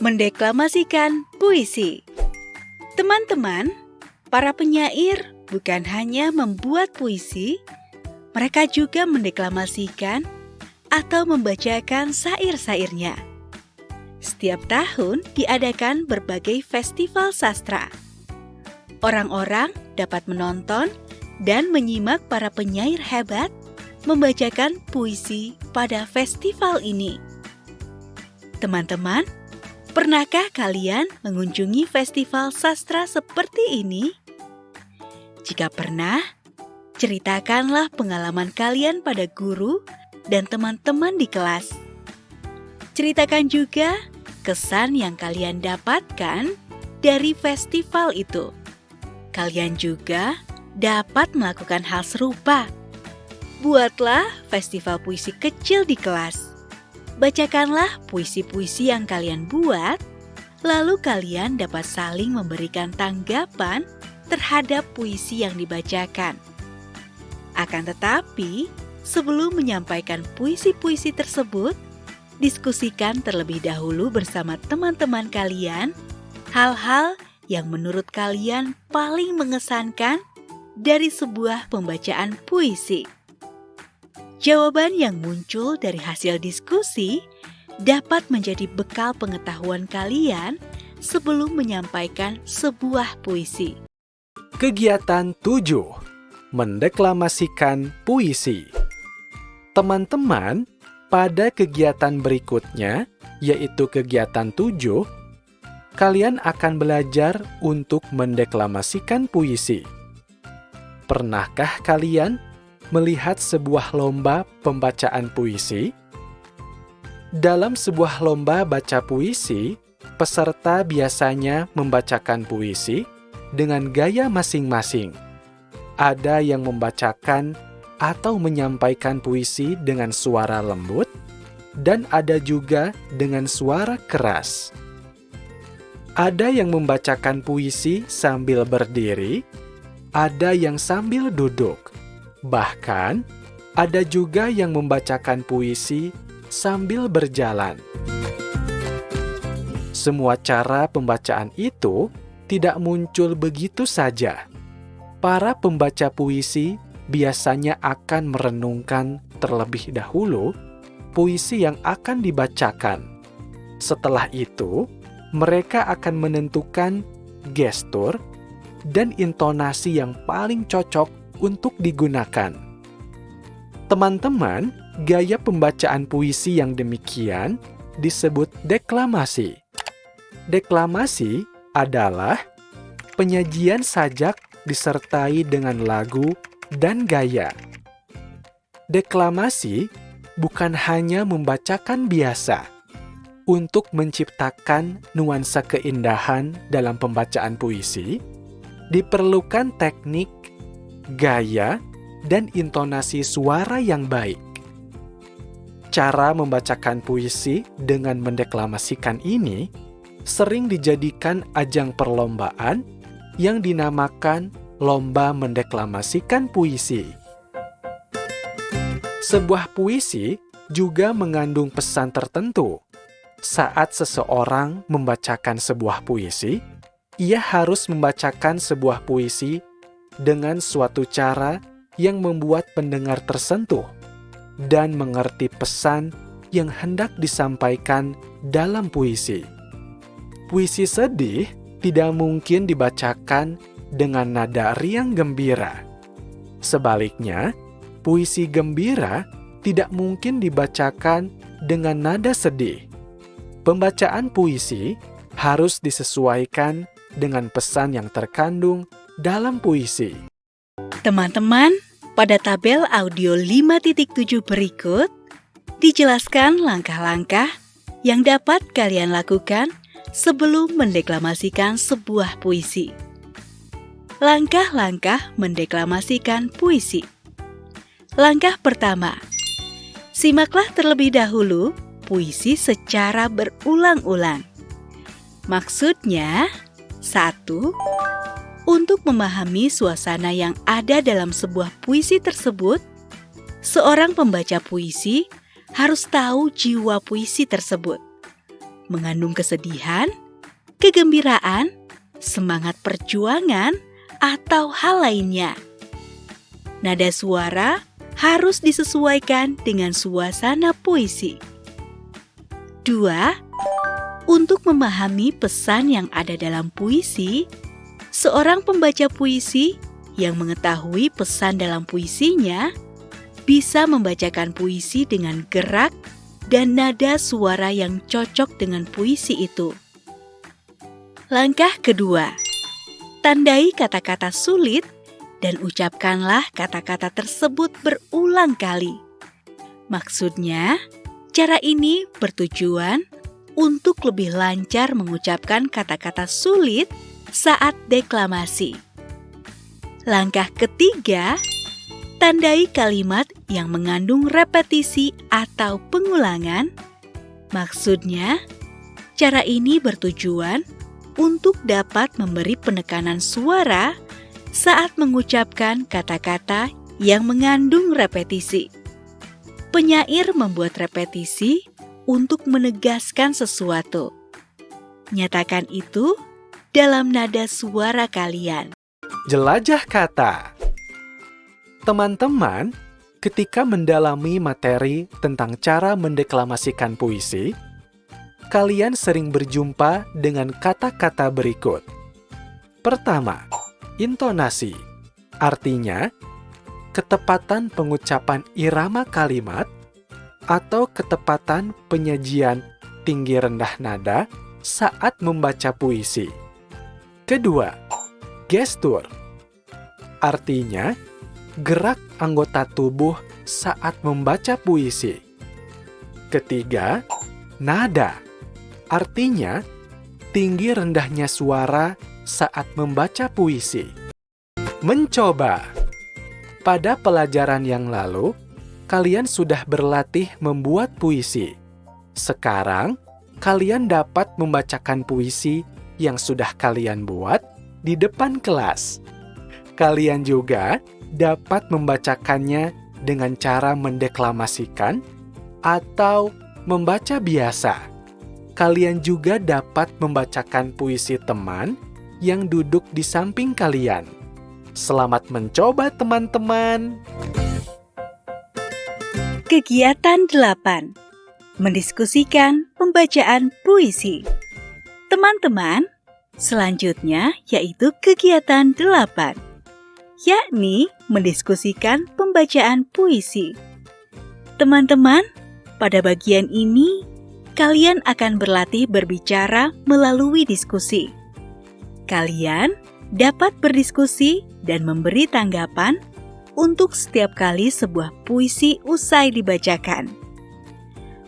Mendeklamasikan puisi. Teman-teman, para penyair bukan hanya membuat puisi, mereka juga mendeklamasikan atau membacakan syair-syairnya. Setiap tahun diadakan berbagai festival sastra. Orang-orang dapat menonton dan menyimak para penyair hebat membacakan puisi pada festival ini. Teman-teman, pernahkah kalian mengunjungi festival sastra seperti ini? Jika pernah, ceritakanlah pengalaman kalian pada guru dan teman-teman di kelas. Ceritakan juga kesan yang kalian dapatkan dari festival itu. Kalian juga dapat melakukan hal serupa. Buatlah festival puisi kecil di kelas. Bacakanlah puisi-puisi yang kalian buat, lalu kalian dapat saling memberikan tanggapan terhadap puisi yang dibacakan. Akan tetapi, sebelum menyampaikan puisi-puisi tersebut, diskusikan terlebih dahulu bersama teman-teman kalian hal-hal yang menurut kalian paling mengesankan dari sebuah pembacaan puisi. Jawaban yang muncul dari hasil diskusi dapat menjadi bekal pengetahuan kalian sebelum menyampaikan sebuah puisi. Kegiatan 7. Mendeklamasikan puisi. Teman-teman, pada kegiatan berikutnya, yaitu kegiatan 7, kalian akan belajar untuk mendeklamasikan puisi. Pernahkah kalian melihat sebuah lomba pembacaan puisi? Dalam sebuah lomba baca puisi, peserta biasanya membacakan puisi dengan gaya masing-masing. Ada yang membacakan atau menyampaikan puisi dengan suara lembut, dan ada juga dengan suara keras. Ada yang membacakan puisi sambil berdiri, ada yang sambil duduk. Bahkan, ada juga yang membacakan puisi sambil berjalan. Semua cara pembacaan itu tidak muncul begitu saja. Para pembaca puisi biasanya akan merenungkan terlebih dahulu puisi yang akan dibacakan. Setelah itu, mereka akan menentukan gestur dan intonasi yang paling cocok untuk digunakan. Teman-teman, gaya pembacaan puisi yang demikian disebut deklamasi. Deklamasi adalah penyajian sajak disertai dengan lagu dan gaya. Deklamasi bukan hanya membacakan biasa. Untuk menciptakan nuansa keindahan dalam pembacaan puisi, diperlukan teknik, gaya, dan intonasi suara yang baik. Cara membacakan puisi dengan mendeklamasikan ini sering dijadikan ajang perlombaan yang dinamakan Lomba Mendeklamasikan Puisi. Sebuah puisi juga mengandung pesan tertentu. Saat seseorang membacakan sebuah puisi, ia harus membacakan sebuah puisi dengan suatu cara yang membuat pendengar tersentuh dan mengerti pesan yang hendak disampaikan dalam puisi. Puisi sedih tidak mungkin dibacakan dengan nada riang gembira. Sebaliknya, puisi gembira tidak mungkin dibacakan dengan nada sedih. Pembacaan puisi harus disesuaikan dengan pesan yang terkandung dalam puisi. Teman-teman, pada tabel audio 5.7 berikut, dijelaskan langkah-langkah yang dapat kalian lakukan sebelum mendeklamasikan sebuah puisi. Langkah-langkah mendeklamasikan puisi. Langkah pertama, simaklah terlebih dahulu puisi secara berulang-ulang. Maksudnya, 1. Untuk memahami suasana yang ada dalam sebuah puisi tersebut, seorang pembaca puisi harus tahu jiwa puisi tersebut. mengandung kesedihan, kegembiraan, semangat perjuangan, atau hal lainnya. Nada suara harus disesuaikan dengan suasana puisi. 2. Untuk memahami pesan yang ada dalam puisi, seorang pembaca puisi yang mengetahui pesan dalam puisinya bisa membacakan puisi dengan gerak dan nada suara yang cocok dengan puisi itu. Langkah kedua, tandai kata-kata sulit dan ucapkanlah kata-kata tersebut berulang kali. Maksudnya, cara ini bertujuan untuk lebih lancar mengucapkan kata-kata sulit saat deklamasi. Langkah ketiga, tandai kalimat yang mengandung repetisi atau pengulangan. Maksudnya, cara ini bertujuan untuk dapat memberi penekanan suara saat mengucapkan kata-kata yang mengandung repetisi. Penyair membuat repetisi untuk menegaskan sesuatu. Nyatakan itu dalam nada suara kalian. Jelajah kata. Teman-teman, ketika mendalami materi tentang cara mendeklamasikan puisi, kalian sering berjumpa dengan kata-kata berikut. Pertama, intonasi. Artinya, ketepatan pengucapan irama kalimat atau ketepatan penyajian tinggi rendah nada saat membaca puisi. Kedua, gestur. Artinya, gerak anggota tubuh saat membaca puisi. Ketiga, nada. Artinya, tinggi rendahnya suara saat membaca puisi. Mencoba. Pada pelajaran yang lalu, kalian sudah berlatih membuat puisi. Sekarang, kalian dapat membacakan puisi yang sudah kalian buat di depan kelas. Kalian juga dapat membacakannya dengan cara mendeklamasikan atau membaca biasa. Kalian juga dapat membacakan puisi teman yang duduk di samping kalian. Selamat mencoba, teman-teman! Kegiatan 8. Mendiskusikan pembacaan puisi. Teman-teman, selanjutnya yaitu kegiatan 8, yakni mendiskusikan pembacaan puisi. Teman-teman, pada bagian ini, kalian akan berlatih berbicara melalui diskusi. Kalian dapat berdiskusi dan memberi tanggapan untuk setiap kali sebuah puisi usai dibacakan.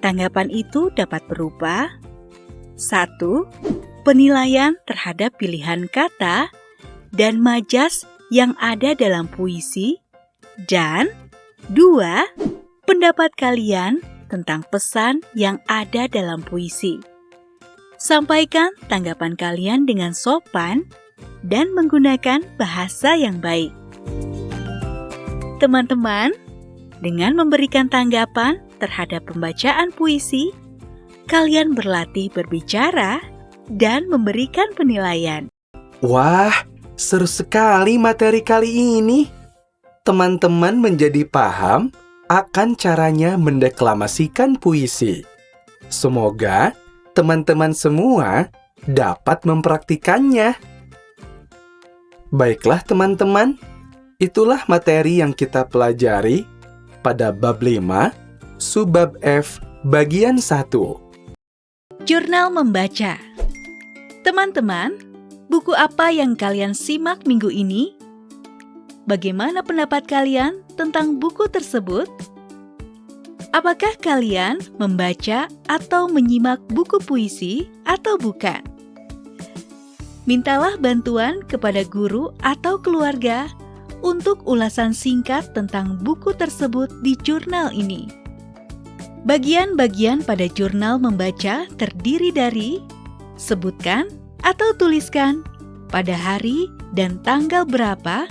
Tanggapan itu dapat berupa 1. Penilaian terhadap pilihan kata dan majas yang ada dalam puisi, dan 2. Pendapat kalian tentang pesan yang ada dalam puisi. Sampaikan tanggapan kalian dengan sopan dan menggunakan bahasa yang baik. Teman-teman, dengan memberikan tanggapan terhadap pembacaan puisi, kalian berlatih berbicara dan memberikan penilaian. Wah, seru sekali materi kali ini. Teman-teman menjadi paham akan caranya mendeklamasikan puisi. Semoga teman-teman semua dapat mempraktikannya. Baiklah teman-teman, itulah materi yang kita pelajari pada bab 5, subbab F, bagian 1. Jurnal membaca. Teman-teman, buku apa yang kalian simak minggu ini? Bagaimana pendapat kalian tentang buku tersebut? Apakah kalian membaca atau menyimak buku puisi atau bukan? Mintalah bantuan kepada guru atau keluarga untuk ulasan singkat tentang buku tersebut di jurnal ini. Bagian-bagian pada jurnal membaca terdiri dari sebutkan atau tuliskan pada hari dan tanggal berapa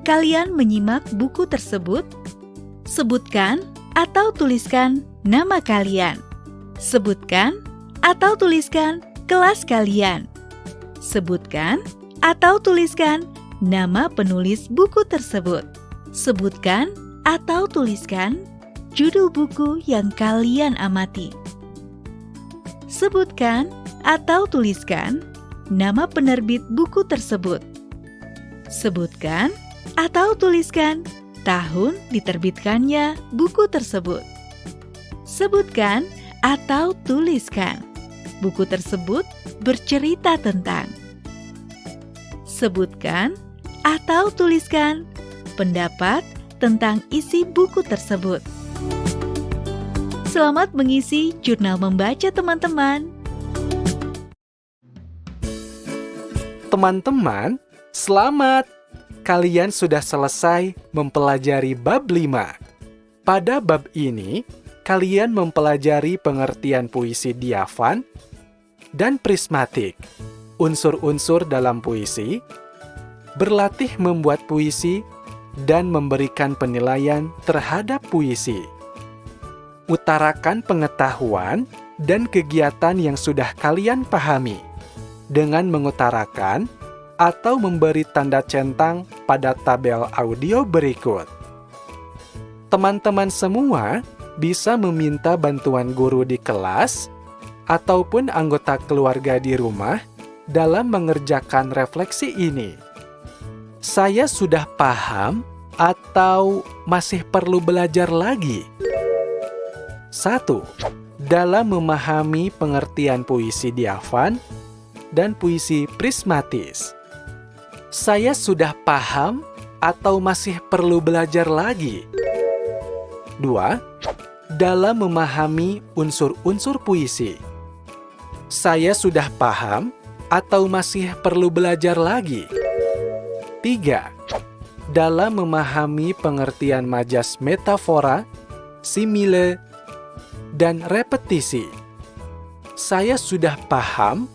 kalian menyimak buku tersebut, sebutkan atau tuliskan nama kalian, sebutkan atau tuliskan kelas kalian. Sebutkan atau tuliskan nama penulis buku tersebut. Sebutkan atau tuliskan judul buku yang kalian amati. Sebutkan atau tuliskan nama penerbit buku tersebut. Sebutkan atau tuliskan tahun diterbitkannya buku tersebut. Sebutkan atau tuliskan buku tersebut bercerita tentang. Sebutkan atau tuliskan pendapat tentang isi buku tersebut. Selamat mengisi jurnal membaca teman-teman. Teman-teman, selamat! Kalian sudah selesai mempelajari bab 5. Pada bab ini, kalian mempelajari pengertian puisi diafan dan prismatik, unsur-unsur dalam puisi, berlatih membuat puisi, dan memberikan penilaian terhadap puisi. Utarakan pengetahuan dan kegiatan yang sudah kalian pahami dengan mengutarakan atau memberi tanda centang pada tabel audio berikut. Teman-teman semua bisa meminta bantuan guru di kelas ataupun anggota keluarga di rumah dalam mengerjakan refleksi ini. Saya sudah paham atau masih perlu belajar lagi? 1. Dalam memahami pengertian puisi diafan dan puisi prismatis. Saya sudah paham atau masih perlu belajar lagi? 2. Dalam memahami unsur-unsur puisi. Saya sudah paham atau masih perlu belajar lagi? 3. Dalam memahami pengertian majas metafora, simile, dan repetisi. Saya sudah paham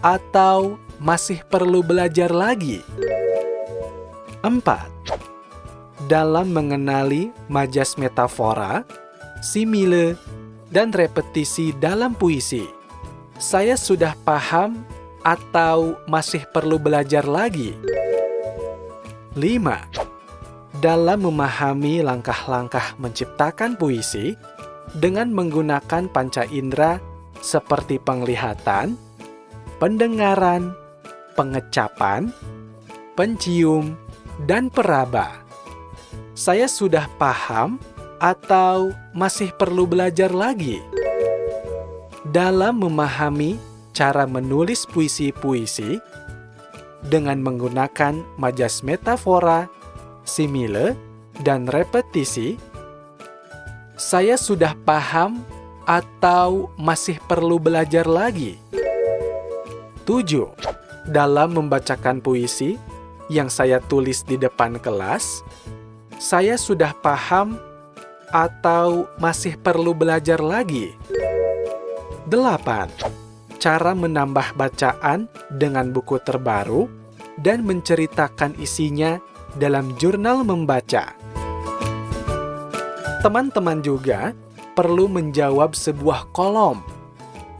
atau masih perlu belajar lagi? 4. Dalam mengenali majas metafora, simile, dan repetisi dalam puisi, saya sudah paham atau masih perlu belajar lagi? 5. Dalam memahami langkah-langkah menciptakan puisi dengan menggunakan panca indera seperti penglihatan, pendengaran, pengecapan, pencium, dan peraba. Saya sudah paham atau masih perlu belajar lagi? Dalam memahami cara menulis puisi-puisi dengan menggunakan majas metafora, simile, dan repetisi, saya sudah paham atau masih perlu belajar lagi? 7. Dalam membacakan puisi yang saya tulis di depan kelas, saya sudah paham atau masih perlu belajar lagi? 8. Cara menambah bacaan dengan buku terbaru dan menceritakan isinya dalam jurnal membaca. Teman-teman juga perlu menjawab sebuah kolom.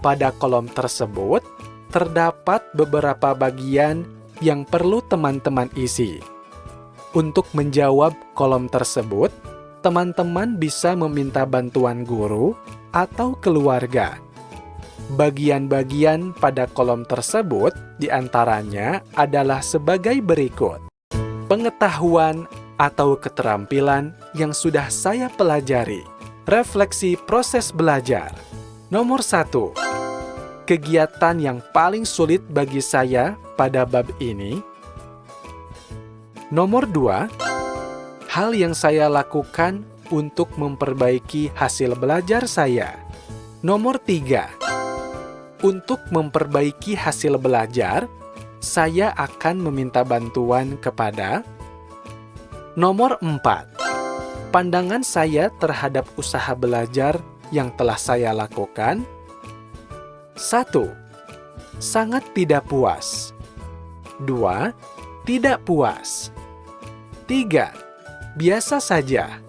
Pada kolom tersebut, terdapat beberapa bagian yang perlu teman-teman isi. Untuk menjawab kolom tersebut, teman-teman bisa meminta bantuan guru atau keluarga. Bagian-bagian pada kolom tersebut diantaranya adalah sebagai berikut. Pengetahuan atau keterampilan yang sudah saya pelajari. Refleksi proses belajar. Nomor 1. Kegiatan yang paling sulit bagi saya pada bab ini. Nomor 2. Hal yang saya lakukan untuk memperbaiki hasil belajar saya. Nomor 3. Untuk memperbaiki hasil belajar, saya akan meminta bantuan kepada. Nomor 4. Pandangan saya terhadap usaha belajar yang telah saya lakukan. 1. Sangat tidak puas. 2. Tidak puas. 3. Biasa saja.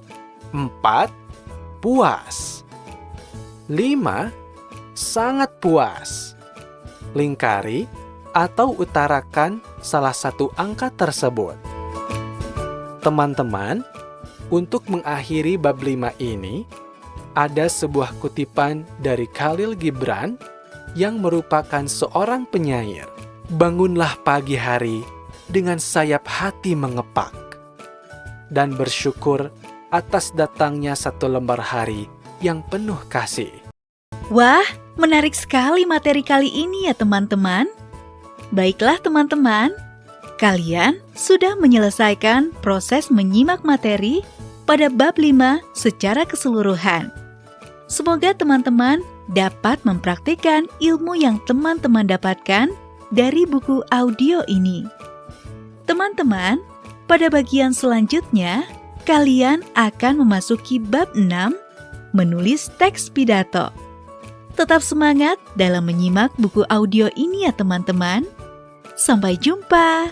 4. Puas. 5. sangat puas. Lingkari atau utarakan salah satu angka tersebut. Teman-teman, untuk mengakhiri bab 5 ini, ada sebuah kutipan dari Khalil Gibran yang merupakan seorang penyair. Bangunlah pagi hari dengan sayap hati mengepak, dan bersyukur atas datangnya satu lembar hari yang penuh kasih. Wah, menarik sekali materi kali ini ya teman-teman. Baiklah teman-teman, kalian sudah menyelesaikan proses menyimak materi pada bab 5 secara keseluruhan. Semoga teman-teman dapat mempraktikkan ilmu yang teman-teman dapatkan dari buku audio ini. Teman-teman, pada bagian selanjutnya, kalian akan memasuki bab 6, menulis teks pidato. Tetap semangat dalam menyimak buku audio ini ya teman-teman. Sampai jumpa.